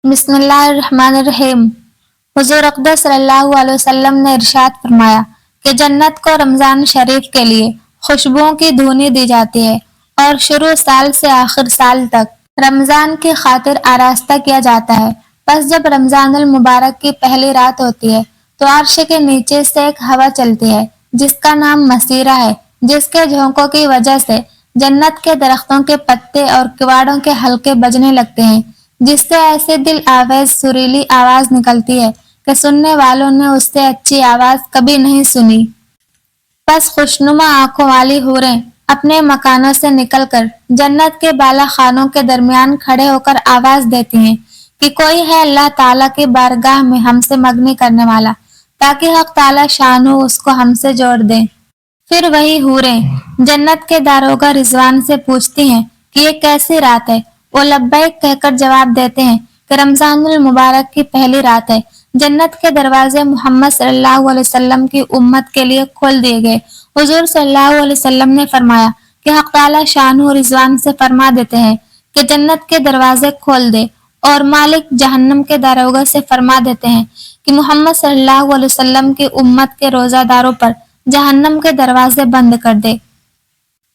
بسم اللہ الرحمن الرحیم۔ حضور اقدس صلی اللہ علیہ وسلم نے ارشاد فرمایا کہ جنت کو رمضان شریف کے لیے خوشبوؤں کی دھونی دی جاتی ہے اور شروع سال سے آخر سال تک رمضان کی خاطر آراستہ کیا جاتا ہے۔ بس جب رمضان المبارک کی پہلی رات ہوتی ہے تو عرش کے نیچے سے ایک ہوا چلتی ہے جس کا نام مسیرہ ہے، جس کے جھونکوں کی وجہ سے جنت کے درختوں کے پتے اور کواڑوں کے حلقے بجنے لگتے ہیں، جس سے ایسے دل آویز سریلی آواز نکلتی ہے کہ سننے والوں نے اس سے اچھی آواز کبھی نہیں سنی۔ بس خوشنما آنکھوں والی حوریں اپنے مکانوں سے نکل کر جنت کے بالا خانوں کے درمیان کھڑے ہو کر آواز دیتی ہیں کہ کوئی ہے اللہ تعالیٰ کی بارگاہ میں ہم سے مگنی کرنے والا، تاکہ حق تعالیٰ شانہ اس کو ہم سے جوڑ دیں۔ پھر وہی حوریں جنت کے داروغہ رضوان سے پوچھتی ہیں کہ یہ کیسی رات ہے؟ وہ لبیک کہہ کر جواب دیتے ہیں کہ رمضان المبارک کی پہلی رات ہے۔ جنت کے دروازے محمد صلی اللہ علیہ وسلم کی امت کے لیے کھول دیے گئے۔ حضور صلی اللہ علیہ وسلم نے فرمایا کہ حق تعالیٰ شانہ رضوان سے فرما دیتے ہیں کہ جنت کے دروازے کھول دے، اور مالک جہنم کے داروغہ سے فرما دیتے ہیں کہ محمد صلی اللہ علیہ وسلم کی امت کے روزہ داروں پر جہنم کے دروازے بند کر دے۔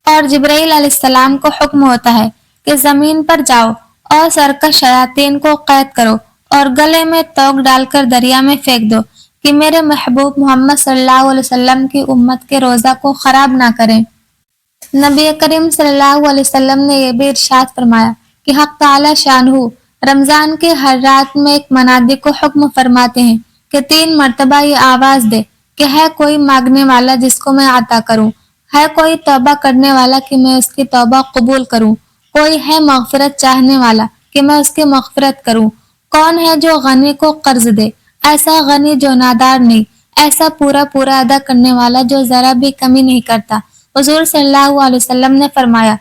اور جبرائیل علیہ السلام کو حکم ہوتا ہے کہ زمین پر جاؤ اور سرکش شیاطین کو قید کرو اور گلے میں توق ڈال کر دریا میں پھینک دو کہ میرے محبوب محمد صلی اللہ علیہ وسلم کی امت کے روزہ کو خراب نہ کریں۔ نبی کریم صلی اللہ علیہ وسلم نے یہ بھی ارشاد فرمایا کہ حق تعالی شانہ رمضان کی ہر رات میں ایک منادی کو حکم فرماتے ہیں کہ 3 مرتبہ یہ آواز دے کہ ہے کوئی مانگنے والا جس کو میں عطا کروں، ہے کوئی توبہ کرنے والا کہ میں اس کی توبہ قبول کروں، کوئی ہے مغفرت چاہنے والا کہ میں اس کی مغفرت کروں، کون ہے جو غنی کو قرض دے، ایسا غنی جو نادار نہیں، ایسا پورا پورا ادا کرنے والا جو ذرا بھی کمی نہیں کرتا۔ حضور صلی اللہ علیہ وسلم نے فرمایا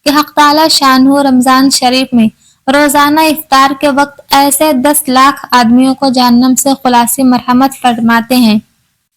کہ حق تعالی شانہ رمضان شریف میں روزانہ افطار کے وقت ایسے 10 لاکھ آدمیوں کو جہنم سے خلاصی مرحمت فرماتے ہیں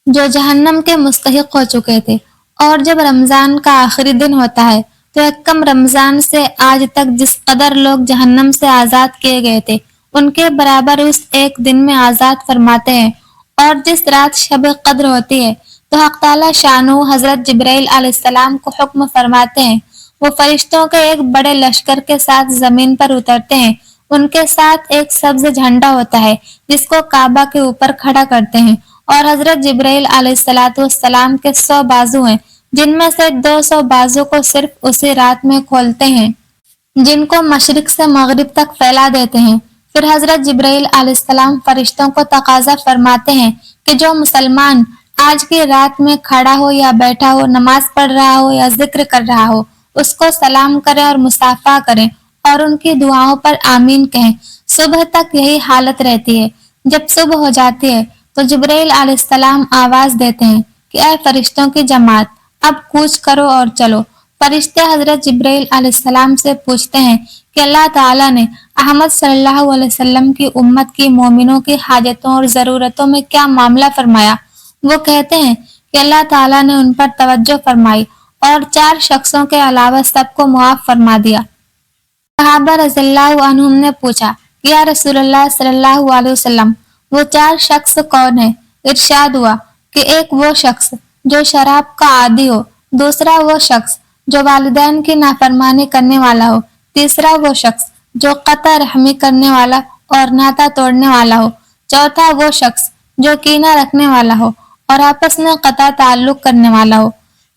جو جہنم کے مستحق ہو چکے تھے۔ اور جب رمضان کا آخری دن ہوتا ہے تو یکم رمضان سے آج تک جس قدر لوگ جہنم سے آزاد کیے گئے تھے ان کے برابر اس ایک دن میں آزاد فرماتے ہیں۔ اور جس رات شب قدر ہوتی ہے تو حق تعالی شانہ حضرت جبرائیل علیہ السلام کو حکم فرماتے ہیں، وہ فرشتوں کے ایک بڑے لشکر کے ساتھ زمین پر اترتے ہیں، ان کے ساتھ ایک سبز جھنڈا ہوتا ہے جس کو کعبہ کے اوپر کھڑا کرتے ہیں، اور حضرت جبرائیل علیہ السلام کے 100 بازو ہیں جن میں سے 200 بازو کو صرف اسی رات میں کھولتے ہیں، جن کو مشرق سے مغرب تک پھیلا دیتے ہیں۔ پھر حضرت جبرائیل علیہ السلام فرشتوں کو تقاضا فرماتے ہیں کہ جو مسلمان آج کی رات میں کھڑا ہو یا بیٹھا ہو، نماز پڑھ رہا ہو یا ذکر کر رہا ہو، اس کو سلام کریں اور مصافحہ کریں اور ان کی دعاؤں پر آمین کہیں۔ صبح تک یہی حالت رہتی ہے۔ جب صبح ہو جاتی ہے تو جبرائیل علیہ السلام آواز دیتے ہیں کہ اے فرشتوں کی جماعت، اب کوچ کرو اور چلو۔ فرشتے حضرت جبرائیل علیہ السلام سے پوچھتے ہیں کہ اللہ تعالیٰ نے احمد صلی اللہ علیہ وسلم کی امت کی مومنوں کی حاجتوں اور ضرورتوں میں کیا معاملہ فرمایا؟ وہ کہتے ہیں کہ اللہ تعالیٰ نے ان پر توجہ فرمائی اور 4 شخصوں کے علاوہ سب کو معاف فرما دیا۔ صحابہ رضی اللہ عنہم نے پوچھا کہ یا رسول اللہ صلی اللہ علیہ وسلم وہ 4 شخص کون ہیں؟ ارشاد ہوا کہ ایک وہ شخص جو شراب کا عادی ہو، دوسرا وہ شخص جو والدین کی نافرمانی کرنے والا ہو، تیسرا وہ شخص جو قطع رحمی کرنے والا اور ناتا توڑنے والا ہو، چوتھا وہ شخص جو کینہ رکھنے والا ہو اور آپس میں قطع تعلق کرنے والا ہو۔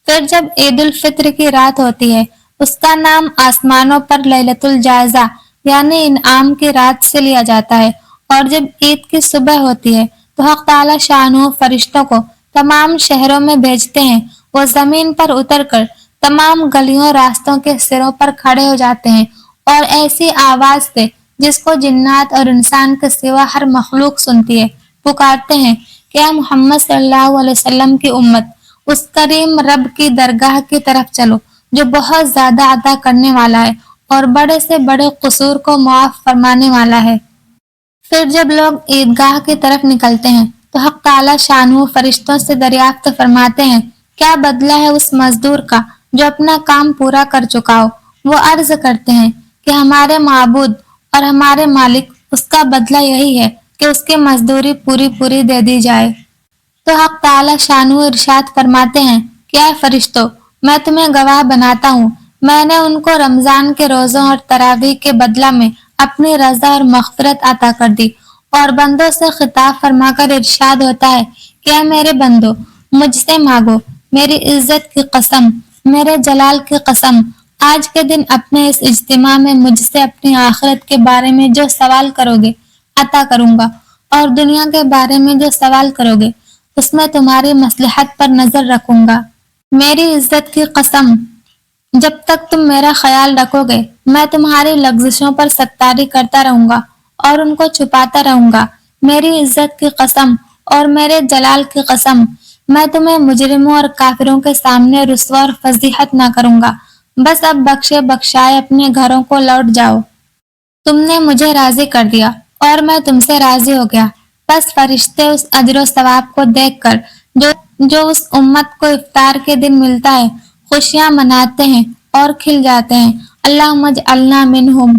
پھر جب عید الفطر کی رات ہوتی ہے اس کا نام آسمانوں پر لیلۃ الجائزہ یعنی انعام کی رات سے لیا جاتا ہے، اور جب عید کی صبح ہوتی ہے تو حق تعالی شانہ فرشتوں کو تمام شہروں میں بھیجتے ہیں، وہ زمین پر اتر کر تمام گلیوں راستوں کے سروں پر کھڑے ہو جاتے ہیں اور ایسی آواز سے جس کو جنات اور انسان کے سوا ہر مخلوق سنتی ہے پکارتے ہیں کہ اے محمد صلی اللہ علیہ وسلم کی امت، اس کریم رب کی درگاہ کی طرف چلو جو بہت زیادہ عطا کرنے والا ہے اور بڑے سے بڑے قصور کو معاف فرمانے والا ہے۔ پھر جب لوگ عیدگاہ کی طرف نکلتے ہیں تو حق تعالی شانہ فرشتوں سے دریافت فرماتے ہیں کیا بدلہ ہے اس مزدور کا جو اپنا کام پورا کر چکا ہو؟ وہ عرض کرتے ہیں کہ ہمارے معبود اور ہمارے مالک اس کا بدلہ یہی ہے کہ اس کی مزدوری پوری دے دی جائے۔ تو حق تعالی شانہ ارشاد فرماتے ہیں کہ اے فرشتوں، میں تمہیں گواہ بناتا ہوں، میں نے ان کو رمضان کے روزوں اور تراویح کے بدلہ میں اپنی رضا اور مغفرت عطا کر دی۔ اور بندوں سے خطاب فرما کر ارشاد ہوتا ہے کہ اے میرے بندو، مجھ سے مانگو، میری عزت کی قسم، میرے جلال کی قسم، آج کے دن اپنے اس اجتماع میں مجھ سے اپنی آخرت کے بارے میں جو سوال کرو گے عطا کروں گا، اور دنیا کے بارے میں جو سوال کرو گے اس میں تمہاری مصلحت پر نظر رکھوں گا۔ میری عزت کی قسم، جب تک تم میرا خیال رکھو گے میں تمہاری لغزشوں پر ستاری کرتا رہوں گا اور ان کو چھپاتا رہوں گا۔ میری عزت کی قسم اور میرے جلال کی قسم، میں تمہیں مجرموں اور کافروں کے سامنے رسوا اور فضیحت نہ کروں گا۔ بس اب بخشے بخشائے اپنے گھروں کو لوٹ جاؤ۔ تم نے مجھے راضی کر دیا اور میں تم سے راضی ہو گیا۔ بس فرشتے اس اجر و ثواب کو دیکھ کر جو اس امت کو افطار کے دن ملتا ہے خوشیاں مناتے ہیں اور کھل جاتے ہیں۔ اللہم اجعلنا منہم۔